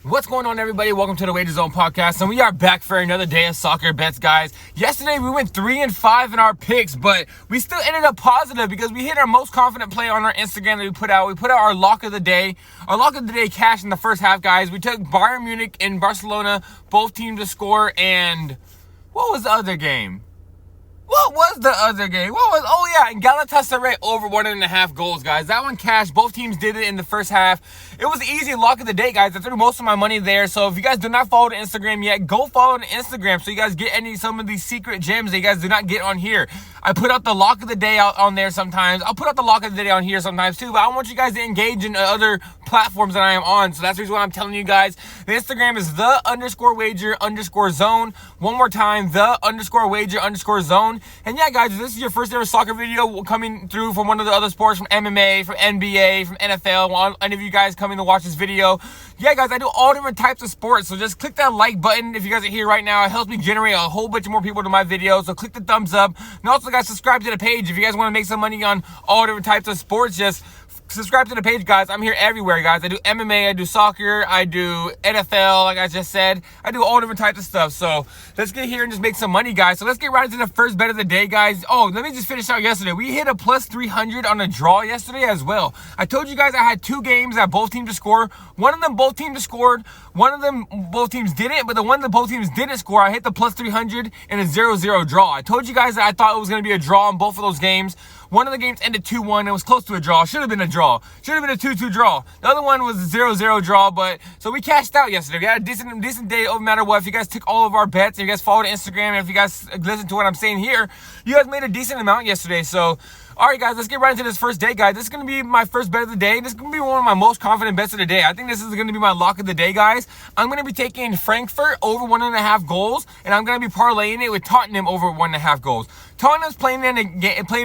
What's going on, everybody? Welcome to the Wager Zone podcast, and we are back for another day of soccer bets, guys. Yesterday we went 3-5 in our picks, but we still ended up positive because we hit our most confident play on our Instagram that we put out. We put out our lock of the day. Our lock of the day cashed in the first half, guys. We took Bayern Munich and Barcelona, both teams to score, and what was the other game? And Galatasaray over 1.5 goals, guys. That one cashed. Both teams did it in the first half. It was an easy lock of the day, guys. I threw most of my money there. So if you guys do not follow the Instagram yet, go follow the Instagram so you guys get some of these secret gems that you guys do not get on here. I put out the lock of the day out on there sometimes. I'll put out the lock of the day on here sometimes too, but I want you guys to engage in other platforms that I am on. So that's the reason why I'm telling you guys. The Instagram is the_wager_zone. One more time, the_wager_zone. And yeah, guys, if this is your first ever soccer video coming through from one of the other sports, from MMA, from NBA, from NFL, any of you guys coming to watch this video, yeah, guys, I do all different types of sports. So just click that like button if you guys are here right now. It helps me generate a whole bunch more people to my videos. So click the thumbs up. And also, guys, subscribe to the page. If you guys want to make some money on all different types of sports, just subscribe to the page, guys. I'm here everywhere, guys. I do MMA, I do soccer, I do NFL, like I just said. I do all different types of stuff. So let's get here and just make some money, guys. So let's get right into the first bet of the day, guys. Oh, let me just finish out yesterday. We hit a plus 300 on a draw yesterday as well. I told you guys I had two games that both teams to score. One of them both teams scored. One of them both teams didn't, but the one that both teams didn't score, I hit the plus 300 in a 0-0 draw. I told you guys that I thought it was going to be a draw on both of those games. One of the games ended 2-1. It was close to a draw. Should have been a draw. Should have been a 2-2 draw. The other one was a 0-0 draw, but so we cashed out yesterday. We had a decent day no matter what. If you guys took all of our bets, if you guys followed Instagram, and if you guys listen to what I'm saying here, you guys made a decent amount yesterday. So, all right, guys, let's get right into this first day, guys. This is going to be my first bet of the day. This is going to be one of my most confident bets of the day. I think this is going to be my lock of the day, guys. I'm going to be taking Frankfurt over 1.5 goals, and I'm going to be parlaying it with Tottenham over 1.5 goals. Tottenham's playing a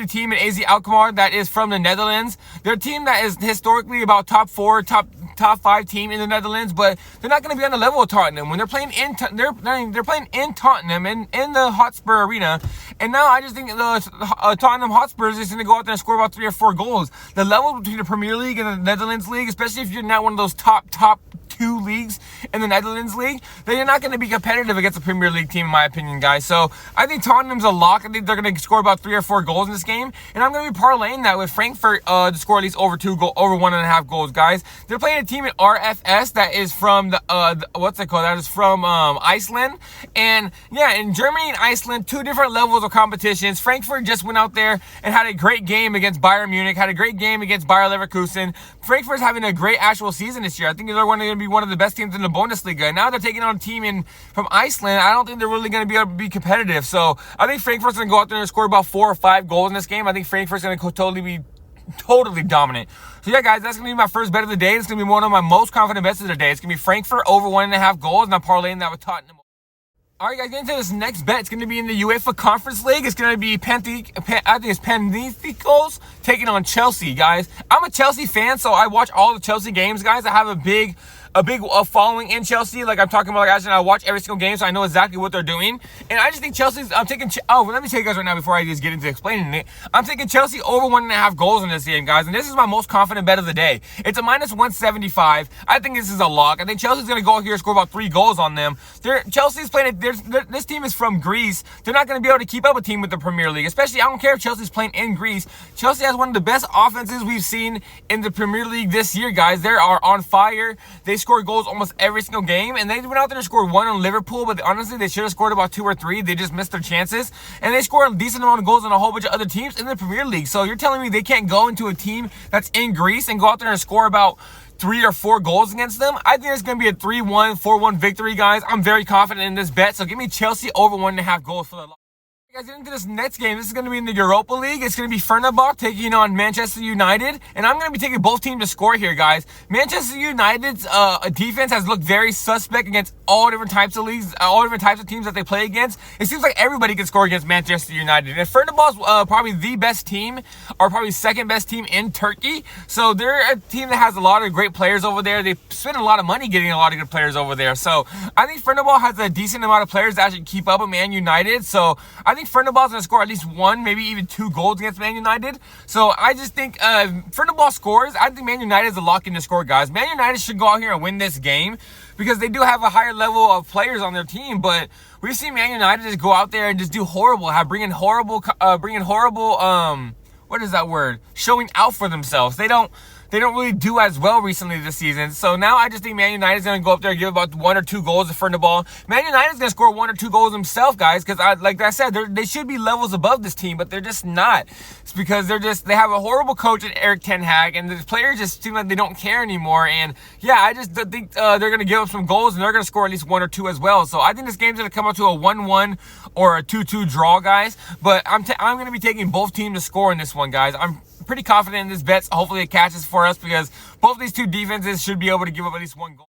team in AZ Alkmaar that is from the Netherlands. They're a team that is historically about top 5 team in the Netherlands, but they're not going to be on the level of Tottenham. When they're playing in Tottenham in the Hotspur Arena, and now I just think the Tottenham Hotspurs is going to go out there and score about 3 or 4 goals. The level between the Premier League and the Netherlands League, especially if you're not one of those top 2 leagues in the Netherlands League, then you're not going to be competitive against a Premier League team, in my opinion, guys. So I think Tottenham's a lock. I think they're going to score about 3 or 4 goals in this game, and I'm going to be parlaying that with Frankfurt to score at least over 1.5 goals, guys. They're playing a team in RFS that is from That is from Iceland, and yeah, in Germany and Iceland, 2 different levels of competitions. Frankfurt just went out there and had a great game against Bayern Munich, had a great game against Bayer Leverkusen. Frankfurt's having a great actual season this year. I think they're going to be one of the best teams in the Bundesliga. And now they're taking on a team from Iceland. I don't think they're really going to be able to be competitive. So I think Frankfurt's going to go out there and score about 4 or 5 goals in this game. I think Frankfurt's going to totally dominant. So yeah, guys, that's going to be my first bet of the day. It's going to be one of my most confident bets of the day. It's going to be Frankfurt over 1.5 goals, and I'm parlaying that with Tottenham. All right, guys, getting into this next bet. It's going to be in the UEFA Conference League. It's going to be Panathinaikos taking on Chelsea, guys. I'm a Chelsea fan, so I watch all the Chelsea games, guys. I have a big following in Chelsea. Like I'm talking about, guys, and I watch every single game, so I know exactly what they're doing. And I just think let me tell you guys right now before I just get into explaining it. I'm taking Chelsea over 1.5 goals in this game, guys, and this is my most confident bet of the day. It's a minus 175. I think this is a lock. I think Chelsea's going to go out here and score about 3 goals on them. Chelsea's playing this team is from Greece. They're not going to be able to keep up a team with the Premier League, especially I don't care if Chelsea's playing in Greece. Chelsea has one of the best offenses we've seen in the Premier League this year, guys. They are on fire. They score goals almost every single game, and they went out there and scored 1 on Liverpool, but honestly, they should have scored about 2 or 3. They just missed their chances, and they scored a decent amount of goals on a whole bunch of other teams in the Premier League. So you're telling me they can't go into a team that's in Greece and go out there and score about 3 or 4 goals against them? I think it's going to be a 3-1, 4-1 victory, guys. I'm very confident in this bet, so give me Chelsea over 1.5 goals for the lock. Guys, get into this next game. This is going to be in the Europa League. It's going to be Fernerbache taking on Manchester United, and I'm going to be taking both teams to score here, guys. Manchester United's defense has looked very suspect against all different types of leagues, all different types of teams that they play against. It seems like everybody can score against Manchester United. And Fernerbache's probably the best team, or probably second best team in Turkey. So they're a team that has a lot of great players over there. They spend a lot of money getting a lot of good players over there. So I think Fernerbache has a decent amount of players that actually keep up with Man United. So I think think Fernerbache's going to score at least one, maybe even two goals against Man United. So I just think Fernerbache scores. I think Man United is a lock in to score, guys. Man United should go out here and win this game because they do have a higher level of players on their team. But we've seen Man United just go out there and just do horrible, bring in horrible, what is that word? Showing out for themselves. They don't really do as well recently this season. So now I just think Man United is going to go up there and give about 1 or 2 goals to Fernerbache. Man United is going to score 1 or 2 goals themselves, guys, because like I said, they should be levels above this team, but they're just not. It's because they have a horrible coach in Erik ten Hag, and the players just seem like they don't care anymore. And yeah, I just think they're going to give up some goals, and they're going to score at least 1 or 2 as well. So I think this game's going to come up to a 1-1 or a 2-2 draw, guys. But I'm going to be taking both teams to score in this one, guys. I'm pretty confident in this bet. Hopefully it catches for us because both these two defenses should be able to give up at least 1 goal.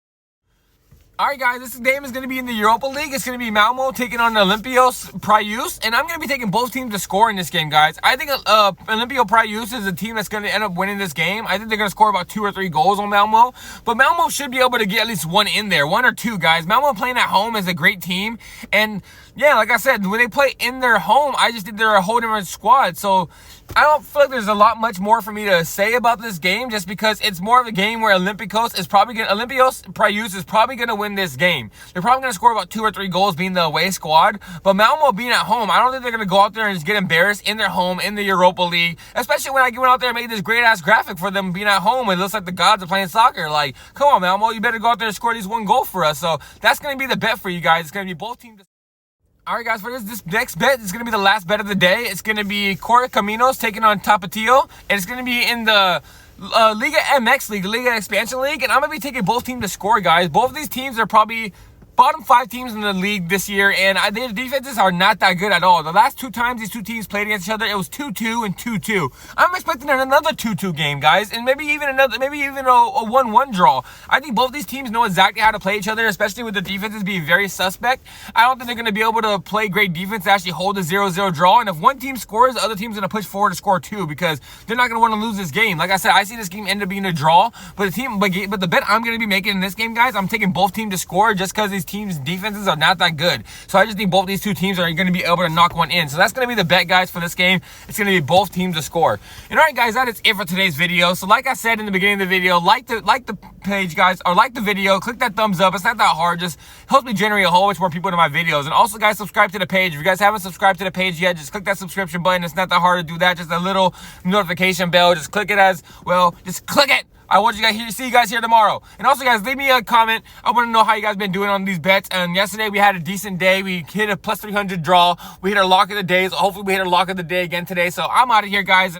All right, guys, this game is going to be in the Europa League. It's going to be Malmo taking on Olympiacos Piraeus, and I'm going to be taking both teams to score in this game, guys. I think Olympiacos Piraeus is a team that's going to end up winning this game. I think they're going to score about 2 or 3 goals on Malmo, but Malmo should be able to get at least 1 in there, 1 or 2, guys. Malmo playing at home is a great team, and yeah, like I said, when they play in their home, I just think they're a whole different squad. So I don't feel like there's a lot much more for me to say about this game, just because it's more of a game where Olympiacos Piraeus is probably going to win this game. They're probably going to score about 2 or 3 goals being the away squad, but Malmo being at home, I don't think they're going to go out there and just get embarrassed in their home in the Europa League, especially when I went out there and made this great-ass graphic for them being at home. It looks like the gods are playing soccer. Like, come on, Malmo, you better go out there and score at least 1 goal for us. So that's going to be the bet for you guys. It's going to be both teams. All right, guys, for this next bet, it's going to be the last bet of the day. It's going to be Correcaminos taking on Tapatio, and it's going to be in the Liga MX League, the Liga Expansion League, and I'm going to be taking both teams to score, guys. Both of these teams are probably bottom 5 teams in the league this year, and their defenses are not that good at all. The last 2 times these 2 teams played against each other, it was 2-2 and 2-2. I'm expecting another 2-2 game, guys, and maybe even a 1-1 draw. I think both these teams know exactly how to play each other, especially with the defenses being very suspect. I don't think they're going to be able to play great defense to actually hold a 0-0 draw, and if one team scores, the other team's going to push forward to score 2 because they're not going to want to lose this game. Like I said, I see this game end up being a draw, but the bet I'm going to be making in this game, guys, I'm taking both teams to score just because these teams' defenses are not that good. So I just think both these 2 teams are going to be able to knock 1 in. So that's going to be the bet, guys, for this game. It's going to be both teams to score. And all right, guys, that is it for today's video. So like I said in the beginning of the video, like the page, guys, or like the video, click that thumbs up. It's not that hard. Just helps me generate a whole bunch more people to my videos. And also, guys, subscribe to the page. If you guys haven't subscribed to the page yet, just click that subscription button. It's not that hard to do that. Just a little notification bell. Just click it just click it. I want you guys here. See you guys here tomorrow. And also, guys, leave me a comment. I want to know how you guys been doing on these bets. And yesterday we had a decent day. We hit a plus 300 draw. We hit our lock of the day. So hopefully we hit our lock of the day again today. So I'm out of here, guys.